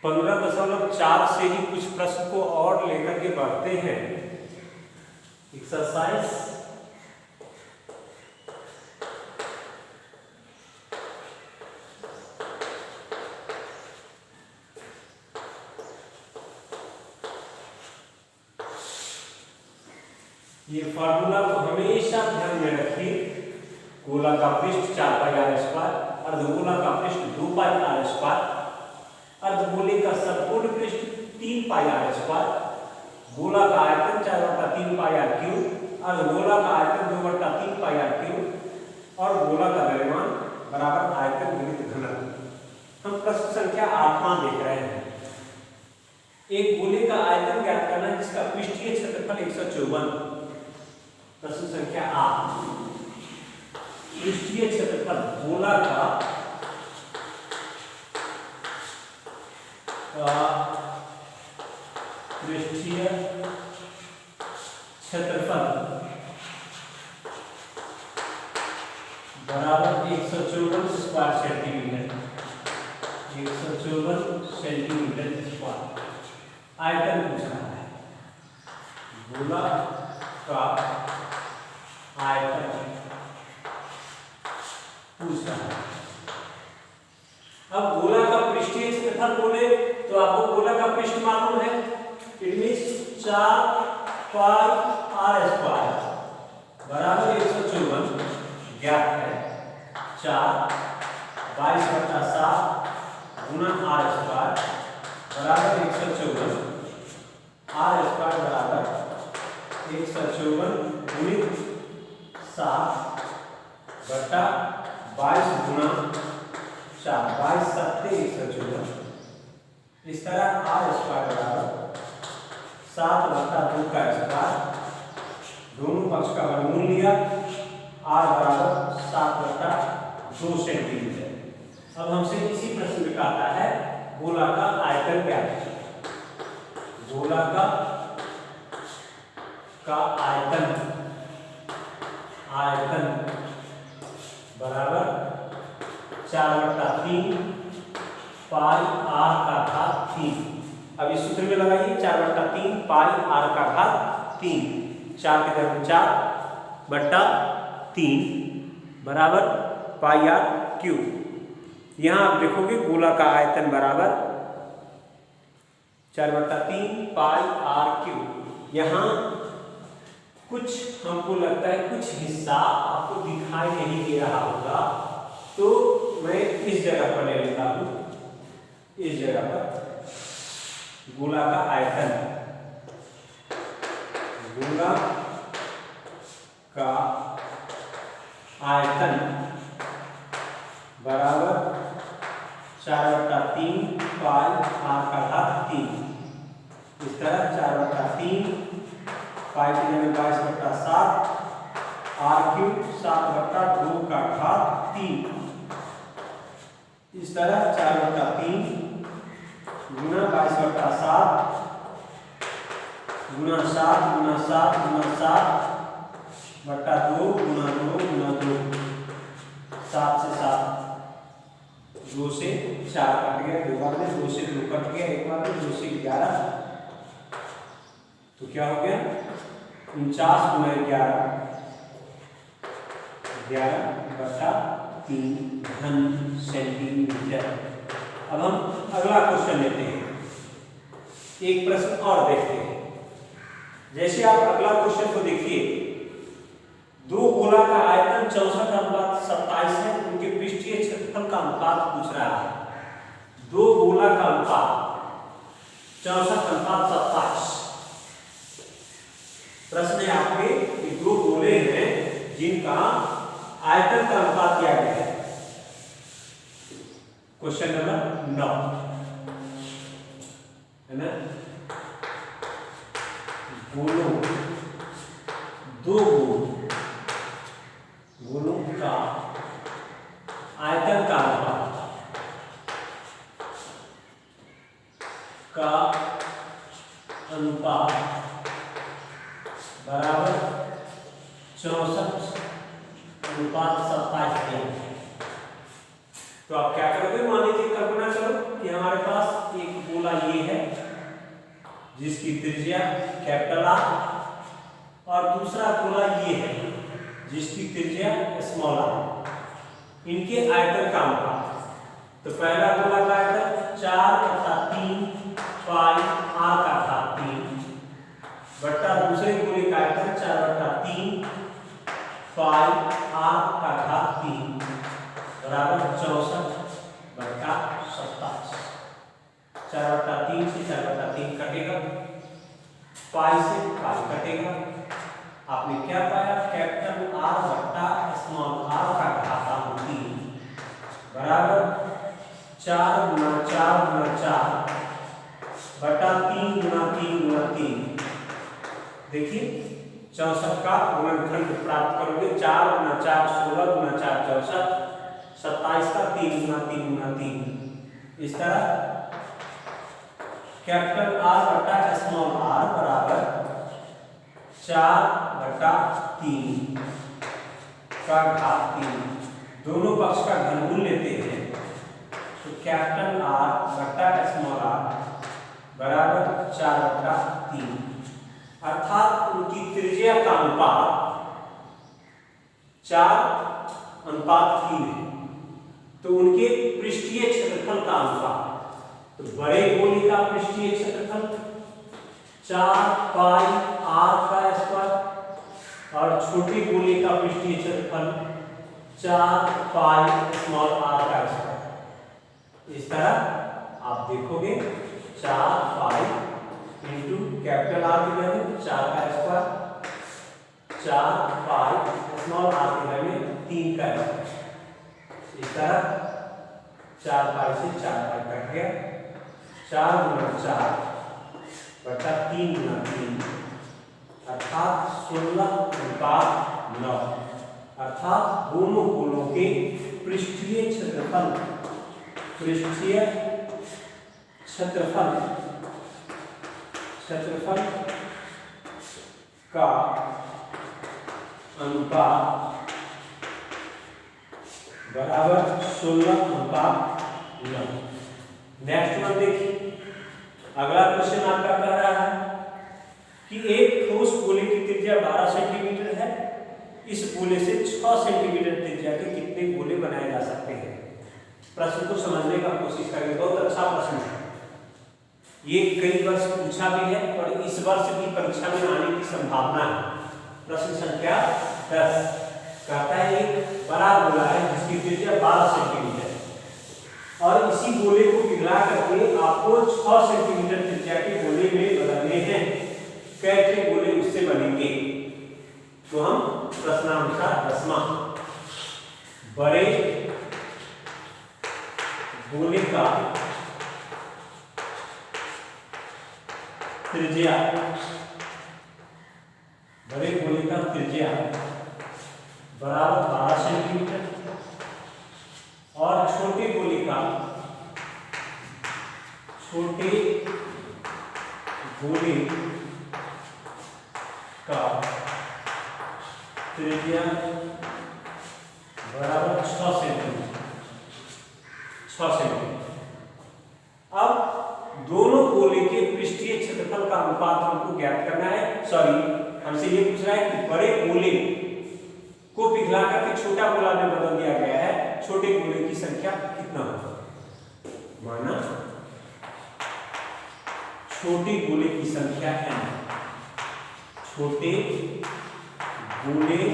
15.4 से ही कुछ प्रश्न को और लेकर के बढ़ते हैं। एक्सरसाइज ये फार्मूला को हमेशा ध्यान में रखिए। गोला का पृष्ठ 4 पाई आर स्क्वायर, अर्धगोला का पृष्ठ 2 पाई आर स्क्वायर, अर्धगोले का संपूर्ण पृष्ठ 3 पाई आर स्क्वायर, गोला का आयतन 4/3 पाई आर क्यूब, अर्धगोला का आयतन 2/3 पाई आर क्यूब और गोला का द्रव्यमान बराबर आयतन गुणित घनत्व। हम प्रश्न संख्या 8वां देख रहे हैं। एक गोले का आयतन ज्ञात करना है जिसका पृष्ठीय क्षेत्रफल 154। प्रश्न संख्या 8, पृष्ठीय क्षेत्रफल गोला का पृष्ठीय क्षेत्रफल बराबर 154 स्क्वायर सेंटीमीटर, 154 सेंटीमीटर स्क्वायर। आयतन पूछ रहा है, गोला का आयतन पूछ रहा है। अब गोला का पृष्ठीय क्षेत्रफल बोले तो आपको गोला का पृष्ठ मालूम है, it means 4 pi R square बराबर 154 ज्ञात है। 4 22/7 गुना आर स्क्वायर बराबर 154, आर स्क्वायर बराबर 154 गुणित 7/22 गुना 4, 22/7 इस तरह आर स्क्वायर बराबर 7/2 का स्क्वायर, दोनों पक्ष का वर्गमूल लिया, आर बराबर 7/2 सेंटीमीटर। अब हमसे इसी प्रश्न में कहता है गोला का आयतन क्या है। गोला का आयतन बराबर 4/3 पाई आर का घात 3। अब इस सूत्र में लगाइए 4/3 पाई आर का घात 3, 4 के जगह 4/3 बराबर पाई आर क्यूब। यहाँ आप देखोगे गोला का आयतन बराबर 4/3 पाई आर क्यूब। यहाँ कुछ हमको लगता है कुछ हिस्सा आपको दिखाई नहीं दे रहा होगा, तो मैं इस जगह पर ले लेता हूँ। इस जगह पर गोला का आयतन, गोला का आयतन बराबर 4/3 पाई आर का घात 3। इस तरह 4/3 पाई की जगह 22/7 आर क्यूब 7/2 का घात 3। इस तरह 4/3 गुना 22/7 गुना 7 गुना 7 गुना 7/2 गुना 2 गुना 2, 7 से 7, 2 से 4 कट गया, 2 बार में 2 से 2 कट गया, एक बार में 2 से 11, तो क्या हो गया 49 गुना 11/3 घन सेंटीमीटर। अब हम अगला क्वेश्चन लेते हैं, एक प्रश्न और देखते हैं। जैसे आप अगला क्वेश्चन को देखिए, दो गोला का आयतन 64/27 है, उनके पृष्ठीय क्षेत्रफल का अनुपात पूछ रहा है। दो गोला का अनुपात 64/27। प्रश्न है आपके कि दो गोले हैं जिनका आयतन का अनुपात दिया गया है। क्वेश्चन नंबर 9 है ना, गोलों, दो गोलों का आयतन का अनुपात बराबर 64/27 है। तो आप क्या करोगे, मान लीजिए कल्पना करो कि हमारे पास एक गोला जिसकी त्रिज्या कैपिटल आर, और दूसरा गोला ये है जिसकी त्रिज्या स्मॉल आर। इनके आयतन का अनुपात, तो पहला गोला का आयतन 4/3 पाई आर का घात 3 बट्टा दूसरे गोले का आयतन 4/3 पाई आर का घात 3 बराबर 64/27। 4/3 से 4/3 कटेगा, पाई से पाई कटेगा। आपने क्या पाया? कैपिटल आर बट्टा स्मॉल आर का घातांक 3 बराबर 4 गुना 4 गुना 4 बटा 3 गुना 3 गुना 3। देखिए 64 का गुणनखंड प्राप्त करोगे। 4 गुना 4 16 गुना 4 64, 27 का 3 गुना 3 गुना 3। इस तरह कैपिटल आर बटा स्मॉल आर बराबर 4/3 का घात 3। दोनों पक्ष का घनमूल लेते हैं तो कैपिटल आर बटा स्मॉल आर बराबर 4/3, अर्थात उनकी त्रिज्या का अनुपात 4:3 है। तो उनके पृष्ठीय क्षेत्रफल का अनुपात, तो बड़े गोले का पृष्ठीय क्षेत्रफल 4 पाई आर का स्क्वायर और छोटे गोले का पृष्ठीय क्षेत्रफल 4 पाई स्मॉल आर का स्क्वायर। इस तरह आप देखोगे 4 पाई इंटू कैपिटल आर की वैल्यू 4 का स्क्वायर, 4 पाई स्मॉल आर की वैल्यू 3 का स्क्वायर। इस तरह 4 पाई से 4 पाई कट गया, 4 गुना 4 बटा 3 गुना 3 अर्थात 16:9, अर्थात दोनों गोलों के पृष्ठीय क्षेत्रफल का अनुपात बराबर 16:9। नेक्स्ट वन देखिए, अगला क्वेश्चन आपका कह रहा है कि एक ठोस गोले की त्रिज्या 12 सेंटीमीटर है। इस गोले से 6 सेंटीमीटर त्रिज्या के कितने गोले बनाए जा सकते हैं? प्रश्न को समझने का कोशिश करेंगे। बहुत अच्छा प्रश्न है, ये कई वर्ष पूछा भी है और इस वर्ष की परीक्षा में आने की संभावना है। प्रश्न संख्या 10 कहता है एक बड़ा गोला है जिसकी त्रिज्या 12 सेंटीमीटर और इसी गोले को पिघला करके आपको 6 सेंटीमीटर त्रिज्या के गोले में बदलने हैं। कैसे गोले उससे बनेंगे? तो हम प्रश्नानुसार 10वां, बड़े गोले का त्रिज्या, बड़े गोले का त्रिज्या बराबर 12 सेंटीमीटर और छोटे गोले का त्रिज्या बराबर 6 सेंटीमीटर। अब दोनों गोले के पृष्ठीय क्षेत्रफल का अनुपात हमको ज्ञात करना है। सॉरी, हमसे ये पूछ रहा है कि बड़े गोले को पिघला करके छोटा गोला में बदल दिया गया है, छोटे गोले की संख्या कितना होगा? माना छोटे गोले की संख्या n, छोटे गोले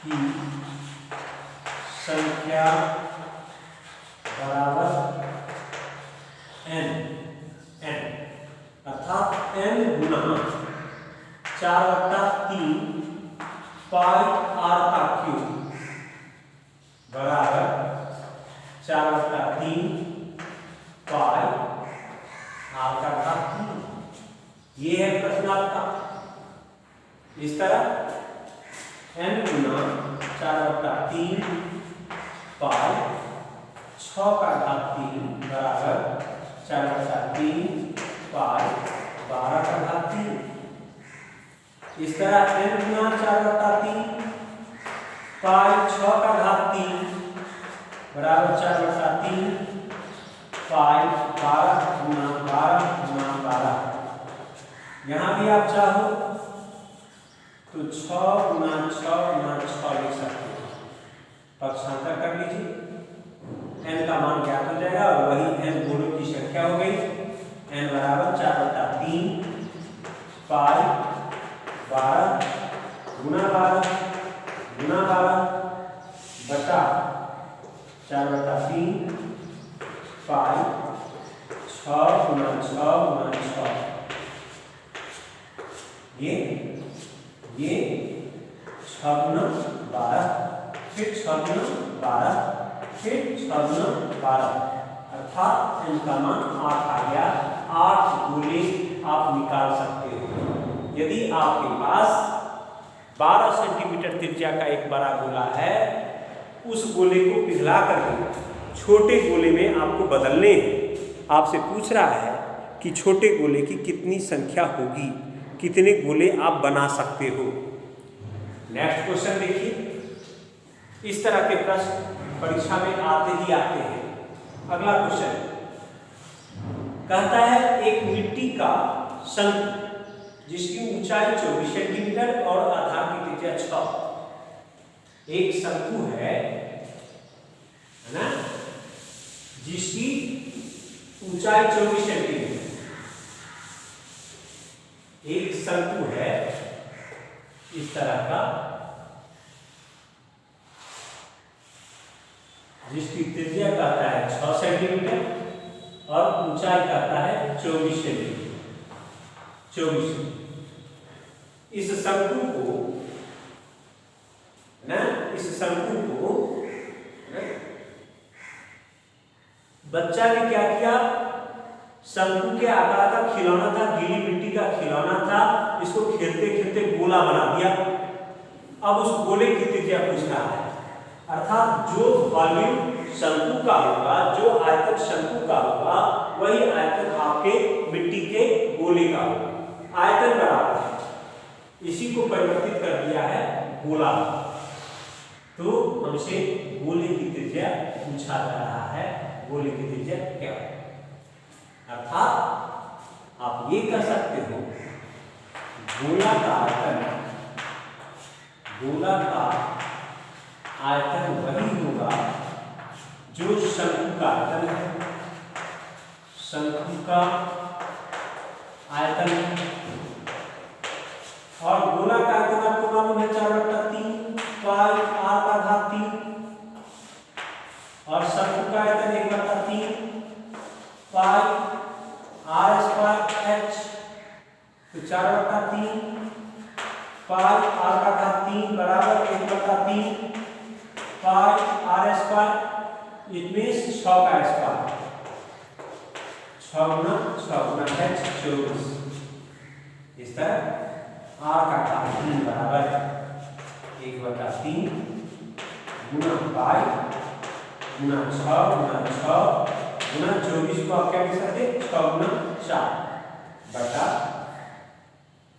की संख्या बराबर n, अर्थात n गुना 4/3 पाई आर का क्यूब बराबर 4/3 पाई आर का घात 3। ये है प्रश्न आपका। इस तरह n गुना 4/3 पाई 6 का घात 3 बराबर 4/3 पाई 12 का घात 3। इस तरह n गुना 4/3 पाई 6 का घात 3 बराबर 4/3 पाई 12 गुना 12 गुना 12 यहाँ भी आप चाहो तो 6 गुना 6 गुना 6 लिख सकते हो, पक्षांतर कर लीजिए, n का मान ज्ञात हो जाएगा और वही n गोलों की संख्या हो गई। n बराबर 4/3 पाई 12 गुना 12 गुना 12 बटा 4/3 पाई 6 गुना 6 गुना 6। ये 6 गुना 12 फिर 6 गुना 12 फिर 6 गुना 12 अर्थात इनका मान 8 आ गया। 8 गोले आप निकाल सकते हो। यदि आपके पास 12 सेंटीमीटर त्रिज्या का एक बड़ा गोला है, उस गोले को पिघला करके छोटे गोले में आपको बदलने हैं। आपसे पूछ रहा है कि छोटे गोले की कितनी संख्या होगी, कितने गोले आप बना सकते हो। नेक्स्ट क्वेश्चन देखिए। इस तरह के प्रश्न परीक्षा में आते ही आते हैं। अगला क्वेश्चन कहता है एक मिट्टी का शंकु जिसकी ऊंचाई 24 सेंटीमीटर और आधार की त्रिज्या 6। एक शंकु है ना, जिसकी ऊंचाई 24 सेंटीमीटर। एक शंकु है इस तरह का जिसकी त्रिज्या कहता है 6 सेंटीमीटर और ऊंचाई कहता है 24 सेंटीमीटर। 24। इस शंकु को बच्चा ने क्या किया, शंकु के आकार का खिलौना था, गीली मिट्टी का खिलौना था, इसको खेलते खेलते गोला बना दिया। अब उस गोले की त्रिज्या पूछ रहा है, अर्थात जो वॉल्यूम शंकु का होगा, जो आयतन शंकु का होगा, वही आयतन आपके मिट्टी के गोले का होगा। आयतन बराबर है, इसी को परिवर्तित कर दिया है गोला। तो हमसे गोले की त्रिज्या पूछा जा रहा है, गोले की त्रिज्या क्या है। अर्थात आप ये कह सकते हो गोला का आयतन वही होगा जो शंकु का आयतन है। शंकु का आयतन और गोला का आयतन आपको मालूम है 4/3 पाई r का घात 3 और शंकु का आयतन 1/3 पाई r² h। तो 4/3 पाई r का घात 3 बराबर 1/3 पाई r²। इट मीन्स 6 का स्क्वायर, 6 गुना h 24। इस तरह r का घात 3 बराबर 1/3 गुना पाई गुना 6 गुना 24 को आप क्या कह सकते हैं 6 गुना 4 बटा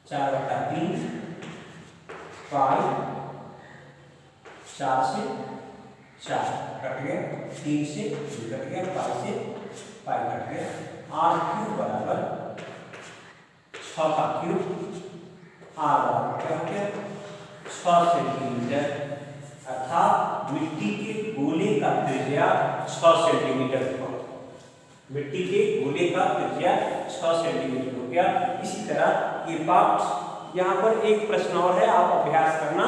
4/3 पाई 4 से 4 कट गया, 3 से 2 कट गया, पाई से पाई कट गया। r³ बराबर 6 का क्यूब, r बराबर क्या हो गया 6 सेंटीमीटर। अर्थात मिट्टी के गोले का त्रिज्या 6 सेंटीमीटर होगा। मिट्टी के गोले का त्रिज्या 6 सेंटीमीटर हो गया। इसी तरह ये पाठ, यहाँ पर एक प्रश्न और है, आप अभ्यास करना,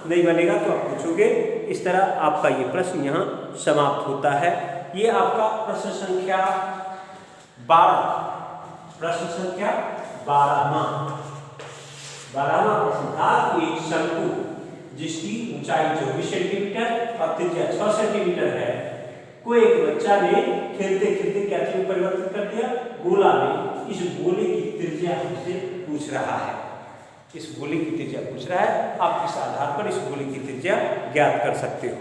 नहीं बनेगा तो आप पूछोगे। इस तरह आपका ये प्रश्न यहाँ समाप्त होता है। ये आपका प्रश्न संख्या 12, प्रश्न संख्या 12वां प्रश्न था। एक शंकु जिसकी ऊंचाई 24 सेंटीमीटर और त्रिज्या 6 सेंटीमीटर है, को एक बच्चा ने खेलते खेलते क्या चीज परिवर्तित कर दिया, गोला में। इस गोले की त्रिज्या हमसे पूछ रहा है, इस गोले की त्रिज्या पूछ रहा है। आप इस आधार पर इस गोले की त्रिज्या ज्ञात कर सकते हो।